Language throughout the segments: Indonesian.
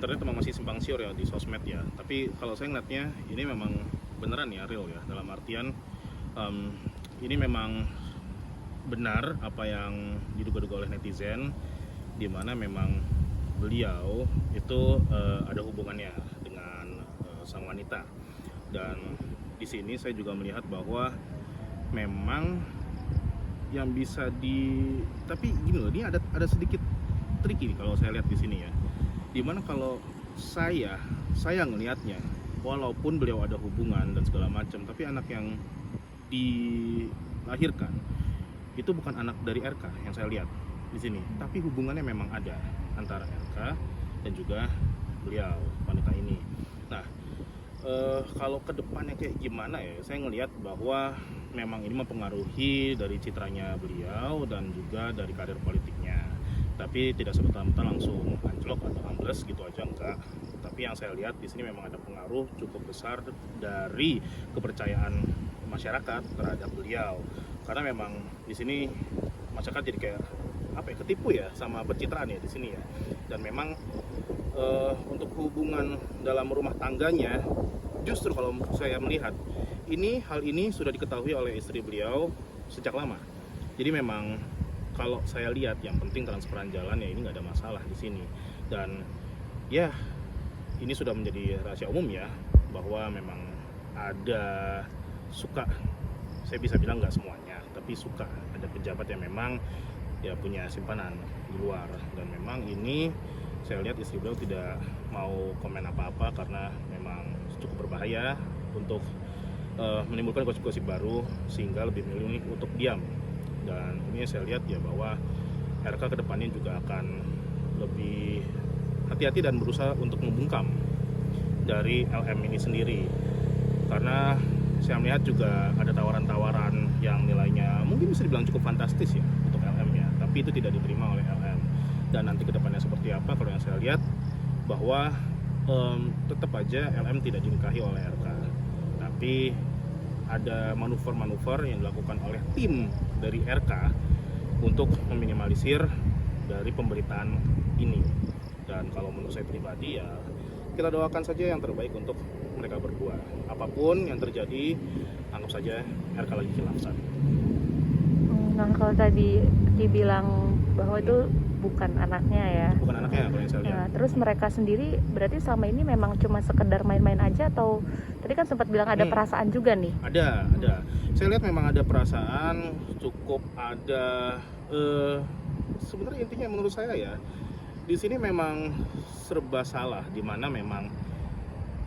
internet memang masih simpang siur ya di sosmed ya. Tapi kalau saya ngeliatnya ini memang beneran ya, real ya. Dalam artian ini memang benar apa yang diduga-duga oleh netizen, di mana memang beliau itu ada hubungannya dengan sang wanita. Dan di sini saya juga melihat bahwa memang yang bisa tapi gini loh, ini ada sedikit tricky nih kalau saya lihat di sini ya. Dimana kalau saya ngelihatnya, walaupun beliau ada hubungan dan segala macam, tapi anak yang dilahirkan itu bukan anak dari RK yang saya lihat di sini, tapi hubungannya memang ada antara RK dan juga beliau wanita ini. Nah, kalau ke depannya kayak gimana ya, saya ngelihat bahwa memang ini mempengaruhi dari citranya beliau dan juga dari karir politiknya. Tapi tidak serta-merta langsung anjlok atau ambles gitu aja, enggak. Tapi yang saya lihat di sini memang ada pengaruh cukup besar dari kepercayaan masyarakat terhadap beliau. Karena memang di sini masyarakat jadi kayak ketipu ya sama pencitraan ya di sini ya. Dan memang untuk hubungan dalam rumah tangganya, justru kalau saya melihat hal ini sudah diketahui oleh istri beliau sejak lama. Jadi memang kalau saya lihat yang penting transparan jalan ya, ini nggak ada masalah di sini. Dan ya ini sudah menjadi rahasia umum ya, bahwa memang ada saya bisa bilang nggak semuanya, tapi ada pejabat yang memang ya punya simpanan di luar. Dan memang ini saya lihat istri beliau tidak mau komen apa-apa karena memang cukup berbahaya untuk menimbulkan gosip-gosip baru, sehingga lebih memilih untuk diam. Dan ini saya lihat ya bahwa RK kedepannya juga akan lebih hati-hati dan berusaha untuk membungkam dari LM ini sendiri, karena saya melihat juga ada tawaran-tawaran yang nilainya mungkin bisa dibilang cukup fantastis ya untuk LM ya, tapi itu tidak diterima oleh LM. Dan nanti kedepannya seperti apa, kalau yang saya lihat bahwa tetap aja LM tidak dinikahi oleh RK, tapi ada manuver-manuver yang dilakukan oleh tim dari RK untuk meminimalisir dari pemberitaan ini. Dan kalau menurut saya pribadi ya, kita doakan saja yang terbaik untuk mereka berdua. Apapun yang terjadi, anggap saja RK lagi khilafsan. Nah, kalau tadi dibilang bahwa itu bukan anaknya ya. Bukan anaknya kalau yang saya lihat. Nah, terus mereka sendiri berarti selama ini memang cuma sekedar main-main aja, atau tadi kan sempat bilang ada perasaan juga nih? Ada. Saya lihat memang ada perasaan, cukup ada. Sebenarnya intinya menurut saya ya, di sini memang serba salah, di mana memang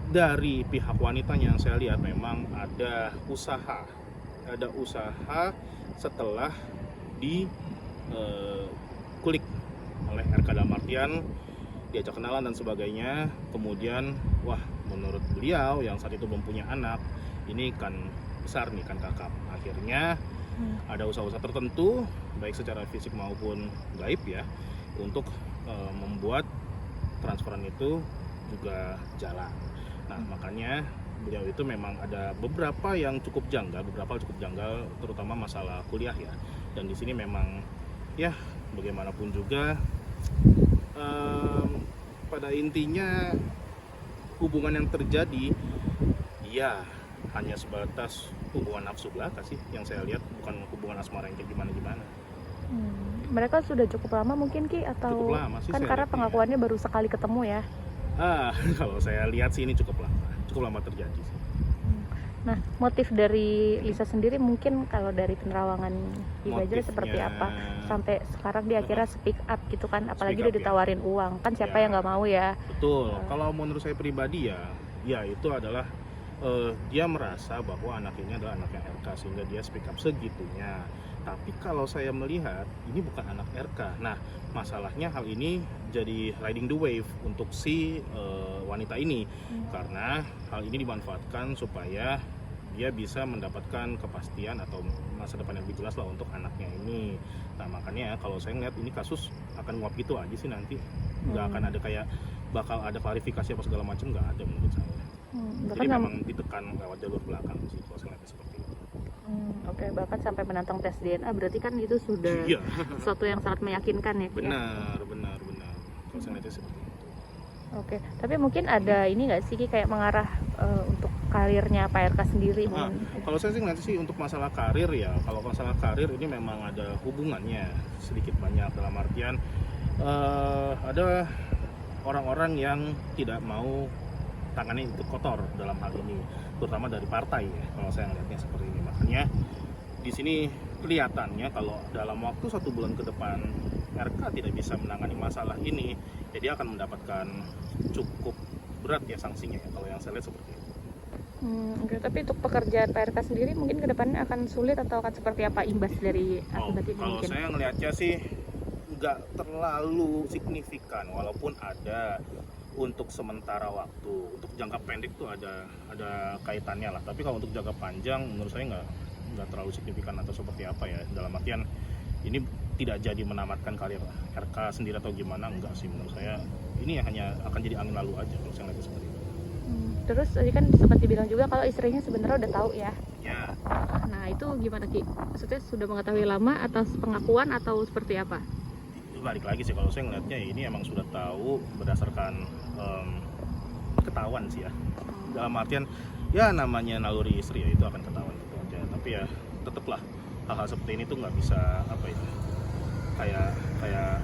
dari pihak wanitanya yang saya lihat memang ada usaha setelah kulik oleh RK dalam artian diajak kenalan dan sebagainya. Kemudian menurut beliau yang saat itu belum punya anak, ini kan besar nih, kan kakap. Akhirnya ada usaha-usaha tertentu baik secara fisik maupun gaib ya, untuk membuat transferan itu juga jalan. Nah, makanya beliau itu memang ada beberapa yang cukup janggal, terutama masalah kuliah ya. Dan di sini memang ya bagaimanapun juga pada intinya hubungan yang terjadi ya hanya sebatas hubungan nafsu belaka sih yang saya lihat, bukan hubungan asmara yang kayak gimana-gimana. Mereka sudah cukup lama mungkin Ki, atau cukup lama sih, kan karena pengakuannya baru sekali ketemu ya? Kalau saya lihat sih ini cukup lama terjadi sih. Nah, motif dari Lisa sendiri mungkin kalau dari penerawangan Ibu Bajra seperti apa sampai sekarang dia akhirnya speak up gitu kan, apalagi udah ditawarin uang kan, siapa yang nggak mau ya? Betul. Kalau menurut saya pribadi ya itu adalah dia merasa bahwa anak ini adalah anaknya RK sehingga dia speak up segitunya. Tapi kalau saya melihat ini bukan anak RK. Nah, masalahnya hal ini jadi riding the wave untuk si wanita ini, karena hal ini dimanfaatkan supaya dia bisa mendapatkan kepastian atau masa depan yang lebih jelas lah untuk anaknya ini. Nah, makanya kalau saya ngeliat ini kasus akan nguap gitu aja sih nanti. Nggak akan ada kayak bakal ada klarifikasi apa segala macam, nggak ada menurut saya. Jadi memang ditekan lewat jalur belakang sih kalau saya ngeliatnya seperti itu. Oke, bahkan sampai menantang tes DNA, berarti kan itu sudah sesuatu yang sangat meyakinkan ya? Benar. Kalau saya ngeliatnya seperti itu. Oke, tapi mungkin ada ini nggak sih Ki, kayak mengarah untuk karirnya Pak RK sendiri? Nah, kalau saya sih ngeliat sih untuk masalah karir ya, kalau masalah karir ini memang ada hubungannya sedikit banyak, dalam artian ada orang-orang yang tidak mau tangannya itu kotor dalam hal ini, terutama dari partai ya, kalau saya ngeliatnya seperti ini. Makanya di sini kelihatannya kalau dalam waktu 1 bulan ke depan RK tidak bisa menangani masalah ini, ya dia akan mendapatkan cukup berat ya sanksinya ya, kalau yang saya lihat seperti itu. Oke, tapi untuk pekerjaan Pak RK sendiri mungkin kedepannya akan sulit atau akan seperti apa imbas dari akibat ini Kalau mungkin? saya ngelihatnya sih nggak terlalu signifikan, walaupun ada untuk sementara waktu, untuk jangka pendek tuh ada kaitannya lah. Tapi kalau untuk jangka panjang, menurut saya nggak terlalu signifikan atau seperti apa ya. Dalam artian ini tidak jadi menamatkan karir RK sendiri atau gimana, enggak sih menurut saya. Ini hanya akan jadi angin lalu aja kalau saya lihat seperti itu. Terus tadi kan sempat dibilang juga kalau istrinya sebenarnya udah tahu ya. Ya, Nah itu gimana Ki? Maksudnya sudah mengetahui lama atau pengakuan atau seperti apa? balik lagi sih kalau saya ngelihatnya ini emang sudah tahu berdasarkan ketahuan sih ya. Dalam artian ya namanya naluri istri ya itu akan ketahuan gitu aja. Tapi ya tetaplah hal-hal seperti ini tuh nggak bisa apa ya, kayak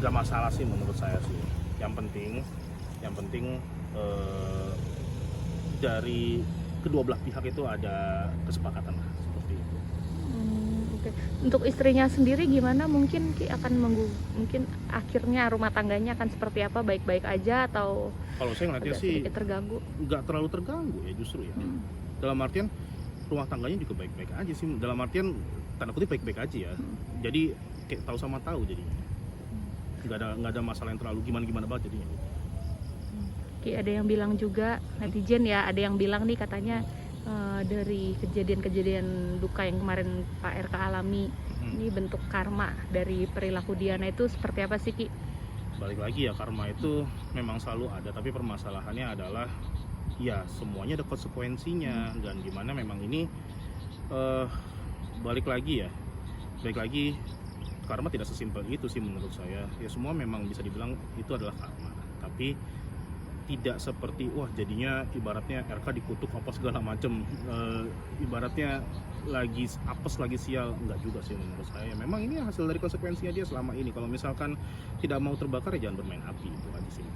nggak masalah sih menurut saya sih. Yang penting dari kedua belah pihak itu ada kesepakatan lah seperti itu. Oke. Untuk istrinya sendiri gimana? Mungkin Ki akan mungkin akhirnya rumah tangganya akan seperti apa? Baik-baik aja atau Kalau saya ngeliatnya agak sih sedikit terganggu? nggak terlalu terganggu ya justru ya. Dalam artian rumah tangganya juga baik-baik aja sih. Dalam artian tanda kutip baik-baik aja ya. Jadi kayak tahu sama tahu jadinya. Nggak ada masalah yang terlalu gimana banget jadinya. Ki ada yang bilang juga netizen ya, ada yang bilang nih katanya dari kejadian-kejadian duka yang kemarin Pak RK alami, ini bentuk karma dari perilaku Diana itu seperti apa sih Ki? Balik lagi ya, karma itu memang selalu ada, tapi permasalahannya adalah ya semuanya ada konsekuensinya, dan gimana memang ini balik lagi karma tidak sesimpel itu sih menurut saya. Ya semua memang bisa dibilang itu adalah karma, tapi tidak seperti wah jadinya ibaratnya RK dikutuk apa segala macem, ibaratnya lagi apes lagi sial, enggak juga sih menurut saya. Memang ini hasil dari konsekuensinya dia selama ini. Kalau misalkan tidak mau terbakar ya jangan bermain api, itu aja sih.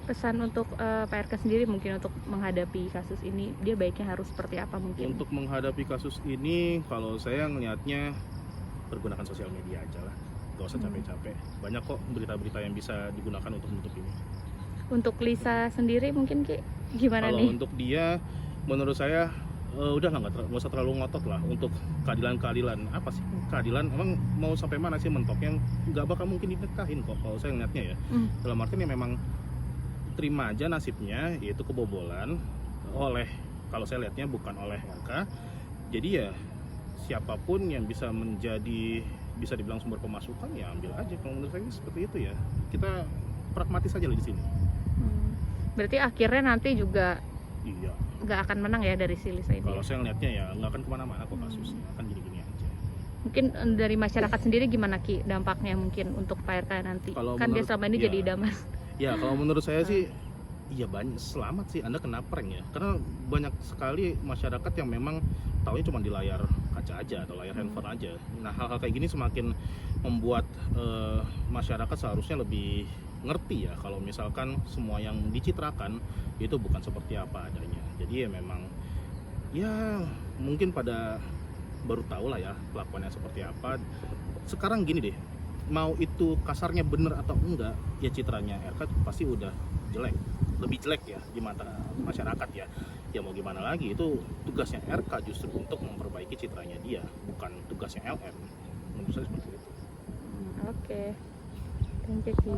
Pesan untuk Pak RK sendiri mungkin untuk menghadapi kasus ini, dia baiknya harus seperti apa mungkin? Untuk menghadapi kasus ini kalau saya ngelihatnya pergunakan sosial media aja lah, gak usah capek-capek. Banyak kok berita-berita yang bisa digunakan untuk menutup ini. Untuk Lisa sendiri mungkin Ki gimana Kalau nih? untuk dia, menurut saya udah lah nggak usah terlalu ngotot lah untuk keadilan. Apa sih keadilan? Emang mau sampai mana sih mentoknya? Nggak bakal mungkin dinikahin kok kalau saya ngeliatnya ya. Dalam artinya memang terima aja nasibnya, yaitu kebobolan oleh, kalau saya lihatnya bukan oleh RK. Jadi ya siapapun yang bisa dibilang sumber pemasukan ya ambil aja. Kalau menurut saya seperti itu ya. Kita pragmatis aja lah di sini. Berarti akhirnya nanti juga Iya. nggak akan menang ya dari si Lisa ini? Kalau saya ngeliatnya ya nggak akan kemana-mana kok kasusnya, akan gini-gini aja. Mungkin dari masyarakat sendiri gimana Ki dampaknya mungkin untuk Pak RK nanti? Kalau Kan dia menurut- selama ini ya. jadi idaman. Ya kalau menurut saya sih, iya banyak, selamat sih Anda kena prank ya. Karena banyak sekali masyarakat yang memang taunya cuma di layar kaca aja atau layar handphone aja. Nah hal-hal kayak gini semakin membuat masyarakat seharusnya lebih ngerti ya kalau misalkan semua yang dicitrakan itu bukan seperti apa adanya. Jadi ya memang ya mungkin pada baru tahu lah ya kelakuannya seperti apa. Sekarang gini deh, mau itu kasarnya bener atau enggak, ya citranya RK pasti udah jelek, lebih jelek ya di mata masyarakat ya. Ya mau gimana lagi, itu tugasnya RK justru untuk memperbaiki citranya dia, bukan tugasnya LM. Menurut saya seperti itu. Oke. Thank you Ki.